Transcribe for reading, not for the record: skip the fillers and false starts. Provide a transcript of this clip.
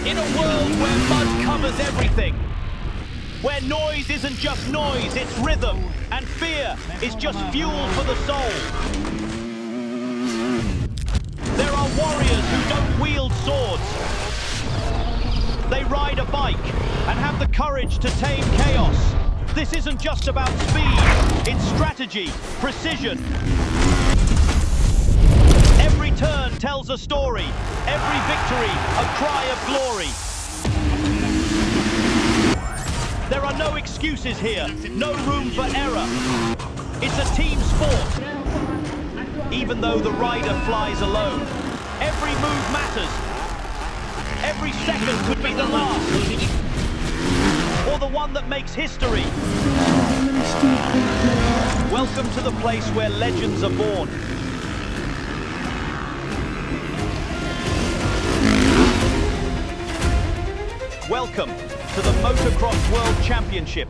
In a world where mud covers everything, where noise isn't just noise, it's rhythm, and fear is just fuel for the soul. There are warriors who don't wield swords. They ride a bike and have the courage to tame chaos. This isn't just about speed, it's strategy, precision. Every turn tells a story, every victory a cry of glory. There are no excuses here, no room for error. It's a team sport. Even though the rider flies alone, every move matters. Every second could be the last, or the one that makes history. Welcome to the place where legends are born. Welcome to the Motocross World Championship.